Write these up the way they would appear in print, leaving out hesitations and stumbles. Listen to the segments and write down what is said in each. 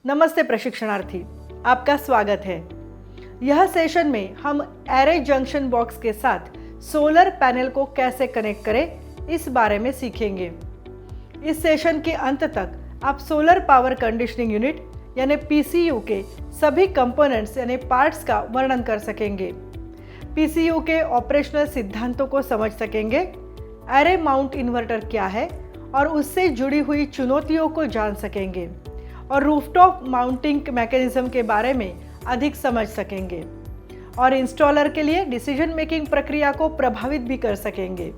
नमस्ते प्रशिक्षणार्थी, आपका स्वागत है। यह सेशन में हम एरे जंक्शन बॉक्स के साथ सोलर पैनल को कैसे कनेक्ट करें इस बारे में सीखेंगे। इस सेशन के अंत तक आप सोलर पावर कंडीशनिंग यूनिट यानी PCU के सभी कंपोनेंट्स यानी पार्ट्स का वर्णन कर सकेंगे। PCU के ऑपरेशनल सिद्धांतों को समझ सकेंगे, एरे माउंट इन्वर्टर क्या है और उससे जुड़ी हुई चुनौतियों को जान सकेंगे और रूफटॉप माउंटिंग मैकेनिज्म के बारे में अधिक समझ सकेंगे और इंस्टॉलर के लिए डिसीजन मेकिंग प्रक्रिया को प्रभावित भी कर सकेंगे।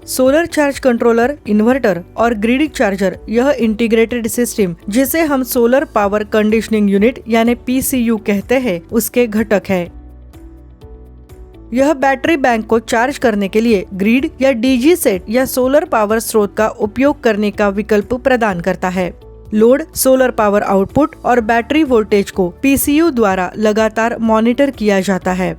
सोलर चार्ज कंट्रोलर, इन्वर्टर और ग्रिड चार्जर यह इंटीग्रेटेड सिस्टम जिसे हम सोलर पावर कंडीशनिंग यूनिट यानी PCU कहते हैं उसके घटक है। यह बैटरी बैंक को चार्ज करने के लिए ग्रिड या DG सेट या सोलर पावर स्रोत का उपयोग करने का विकल्प प्रदान करता है। लोड, सोलर पावर आउटपुट और बैटरी वोल्टेज को PCU द्वारा लगातार मॉनिटर किया जाता है।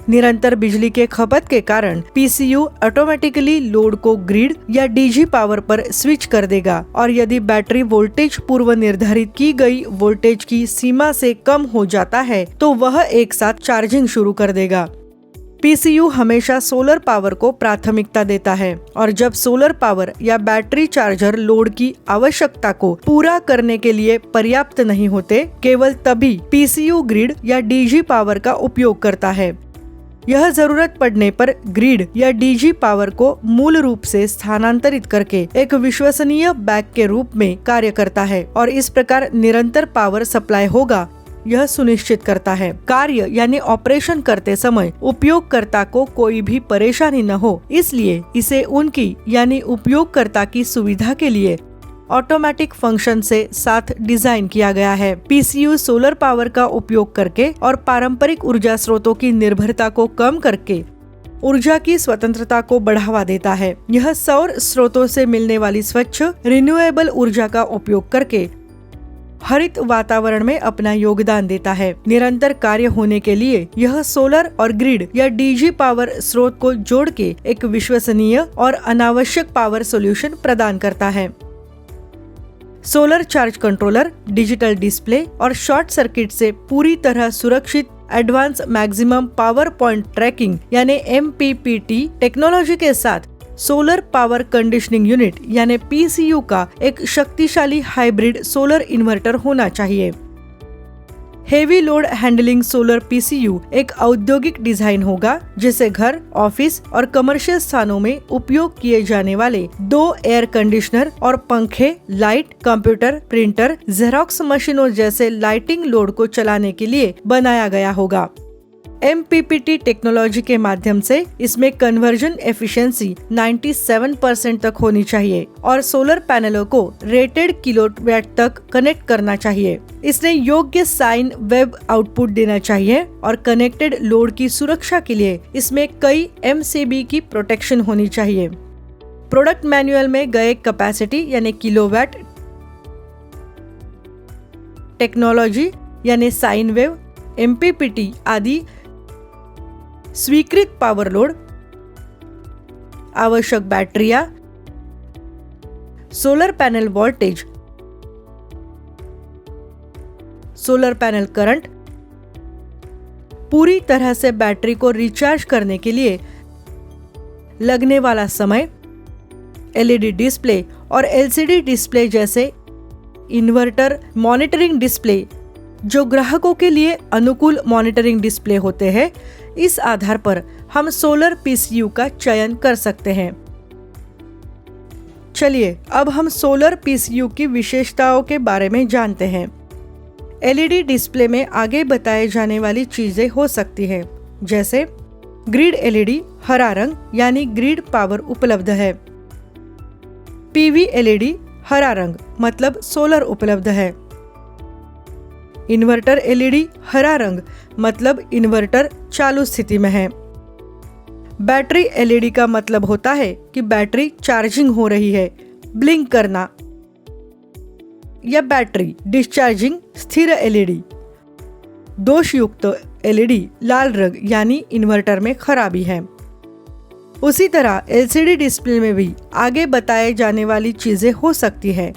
निरंतर बिजली के खपत के कारण PCU ऑटोमेटिकली लोड को ग्रिड या DG पावर पर स्विच कर देगा और यदि बैटरी वोल्टेज पूर्व निर्धारित की गई वोल्टेज की सीमा से कम हो जाता है तो वह एक साथ चार्जिंग शुरू कर देगा। PCU हमेशा सोलर पावर को प्राथमिकता देता है और जब सोलर पावर या बैटरी चार्जर लोड की आवश्यकता को पूरा करने के लिए पर्याप्त नहीं होते, केवल तभी PCU ग्रिड या DG पावर का उपयोग करता है। यह जरूरत पड़ने पर ग्रिड या DG पावर को मूल रूप से स्थानांतरित करके एक विश्वसनीय बैक के रूप में कार्य करता है और इस प्रकार निरंतर पावर सप्लाई होगा यह सुनिश्चित करता है। कार्य यानी ऑपरेशन करते समय उपयोगकर्ता को कोई भी परेशानी न हो, इसलिए इसे उनकी यानी उपयोगकर्ता की सुविधा के लिए ऑटोमेटिक फंक्शन से साथ डिजाइन किया गया है। PCU सोलर पावर का उपयोग करके और पारंपरिक ऊर्जा स्रोतों की निर्भरता को कम करके ऊर्जा की स्वतंत्रता को बढ़ावा देता है। यह सौर स्रोतों से मिलने वाली स्वच्छ रिन्यूएबल ऊर्जा का उपयोग करके हरित वातावरण में अपना योगदान देता है। निरंतर कार्य होने के लिए यह सोलर और ग्रिड या DG पावर स्रोत को जोड़ के एक विश्वसनीय और अनावश्यक पावर सॉल्यूशन प्रदान करता है। Solar charge controller digital display और शॉर्ट सर्किट से पूरी तरह सुरक्षित advance maximum power point tracking यानी MPPT टेक्नोलॉजी के साथ सोलर पावर कंडीशनिंग यूनिट यानी PCU का एक शक्तिशाली हाइब्रिड सोलर इन्वर्टर होना चाहिए। Heavy load handling solar PCU एक औद्योगिक डिजाइन होगा जिसे घर, ऑफिस और कमर्शियल स्थानों में उपयोग किए जाने वाले 2 एयर कंडीशनर और पंखे, लाइट, कंप्यूटर, प्रिंटर, जेरोक्स मशीनों जैसे लाइटिंग लोड को चलाने के लिए बनाया गया होगा। MPPT टेक्नोलॉजी के माध्यम से इसमें कन्वर्जन एफिशिएंसी 97% तक होनी चाहिए और सोलर पैनलों को रेटेड किलोवाट तक कनेक्ट करना चाहिए। इसने योग्य साइन वेव आउटपुट देना चाहिए और कनेक्टेड लोड की सुरक्षा के लिए इसमें कई MCB की प्रोटेक्शन होनी चाहिए। प्रोडक्ट मैनुअल में गए कैपेसिटी यानी किलोवाट, टेक्नोलॉजी यानी साइन वेव, MPPT आदि स्वीकृत पावर लोड, आवश्यक बैटरियां, solar panel voltage, solar panel current, पूरी तरह से बैटरी को रिचार्ज करने के लिए लगने वाला समय, LED डिस्प्ले और LCD डिस्प्ले जैसे इन्वर्टर मॉनिटरिंग डिस्प्ले जो ग्राहकों के लिए अनुकूल मॉनिटरिंग डिस्प्ले होते हैं। इस आधार पर हम सोलर PCU का चयन कर सकते हैं। चलिए अब हम सोलर PCU की विशेषताओं के बारे में जानते हैं। LED डिस्प्ले में आगे बताए जाने वाली चीजें हो सकती है, जैसे ग्रिड LED हरा रंग यानी ग्रिड पावर उपलब्ध है। PV LED हरा रंग मतलब सोलर उपलब्ध है। इन्वर्टर LED हरा रंग मतलब इन्वर्टर चालू स्थिति में है। बैटरी LED का मतलब होता है कि बैटरी चार्जिंग हो रही है, ब्लिंक करना। या बैटरी डिस्चार्जिंग स्थिर LED। दोषयुक्त LED लाल रंग यानी इन्वर्टर में खराबी है। उसी तरह LCD डिस्प्ले में भी आगे बताए जाने वाली चीजें हो सकती है,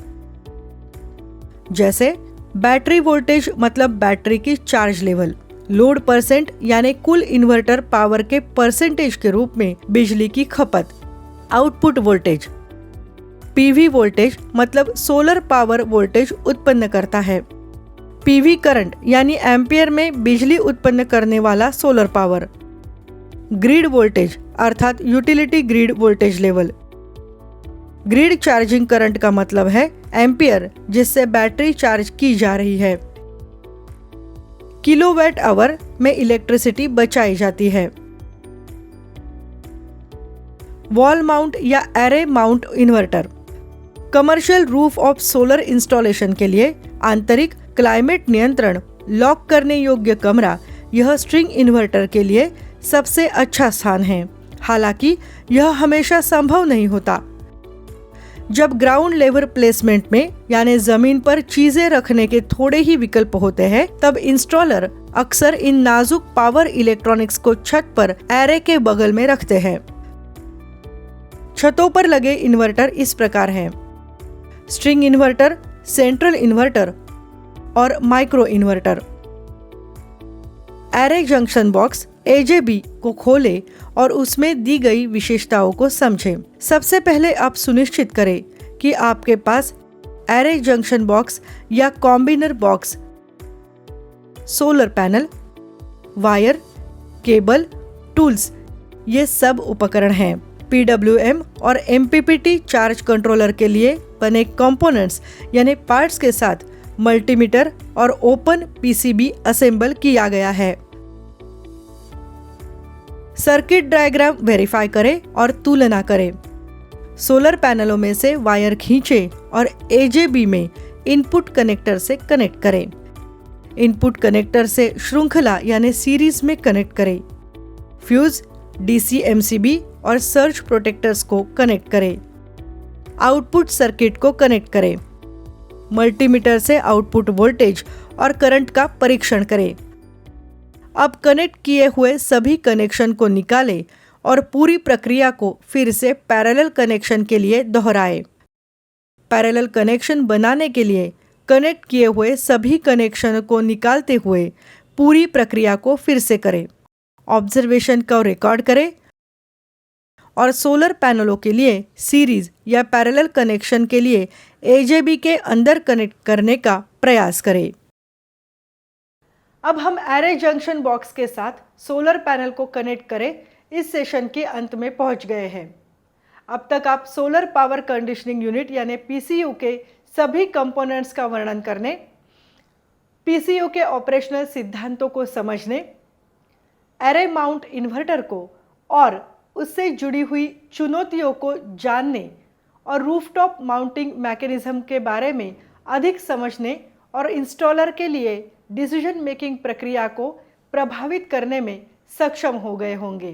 जैसे बैटरी वोल्टेज मतलब बैटरी की चार्ज लेवल, लोड परसेंट यानी कुल इन्वर्टर पावर के परसेंटेज के रूप में बिजली की खपत, आउटपुट वोल्टेज, पीवी वोल्टेज मतलब सोलर पावर वोल्टेज उत्पन्न करता है, पीवी करंट यानी एम्पियर में बिजली उत्पन्न करने वाला सोलर पावर, ग्रिड वोल्टेज अर्थात utility grid voltage level, grid charging current का मतलब है एम्पियर जिससे बैटरी चार्ज की जा रही है, किलोवाट आवर में इलेक्ट्रिसिटी बचाई जाती है, वॉल माउंट या array mount inverter, commercial roof of solar installation के लिए आंतरिक क्लाइमेट नियंत्रण लॉक करने योग्य कमरा यह स्ट्रिंग इन्वर्टर के लिए सबसे अच्छा स्थान है। हालांकि यह हमेशा संभव नहीं होता। जब ग्राउंड लेवल प्लेसमेंट में यानी जमीन पर चीजें रखने के थोड़े ही विकल्प होते हैं, तब इंस्टॉलर अक्सर इन नाजुक पावर इलेक्ट्रॉनिक्स को छत पर एरे के बगल में रखते हैं। छतों पर लगे इन्वर्टर इस प्रकार हैं: स्ट्रिंग इन्वर्टर, सेंट्रल इन्वर्टर और micro inverter. Array junction box AJB को खोलें और उसमें दी गई विशेषताओं को समझें। सबसे पहले आप सुनिश्चित करें कि आपके पास एरे जंक्शन बॉक्स या combiner box, solar panel, wire, cable, tools ये सब उपकरण हैं। PWM और MPPT चार्ज कंट्रोलर के लिए बने कंपोनेंट्स यानी पार्ट्स के साथ मल्टीमीटर और ओपन PCB असेंबल किया गया है। सर्किट डायग्राम वेरीफाई करें और तुलना करें। सोलर पैनलों में से वायर खींचें और AJB में इनपुट कनेक्टर से कनेक्ट करें। इनपुट कनेक्टर से श्रृंखला यानी सीरीज में कनेक्ट करें। फ्यूज, DC MCB और सर्ज प्रोटेक्टर्स को कनेक्ट करें। आउटपुट सर्किट को कनेक्ट करें। मल्टीमीटर से आउटपुट वोल्टेज और करंट का परीक्षण करें। अब कनेक्ट किए हुए सभी कनेक्शन को निकालें और पूरी प्रक्रिया को फिर से पैरेलल कनेक्शन के लिए दोहराएं। पैरेलल कनेक्शन बनाने के लिए कनेक्ट किए हुए सभी कनेक्शन को निकालते हुए पूरी प्रक्रिया को फिर से करें। ऑब्जर्वेशन को रिकॉर्ड करें और सोलर पैनलों के लिए सीरीज या पैरेलल कनेक्शन के लिए AJB के अंदर कनेक्ट करने का प्रयास करें। अब हम एरे जंक्शन बॉक्स के साथ सोलर पैनल को कनेक्ट करें इस सेशन के अंत में पहुंच गए हैं। अब तक आप सोलर पावर कंडीशनिंग यूनिट यानी PCU के सभी कंपोनेंट्स का वर्णन करने, PCU के ऑपरेशनल सिद्धांतों को समझने, एरे माउंट इन्वर्टर को और उससे जुड़ी हुई चुनौतियों को जानने और रूफटॉप माउंटिंग मैकेनिज्म के बारे में अधिक समझने और इंस्टॉलर के लिए डिसीजन मेकिंग प्रक्रिया को प्रभावित करने में सक्षम हो गए होंगे।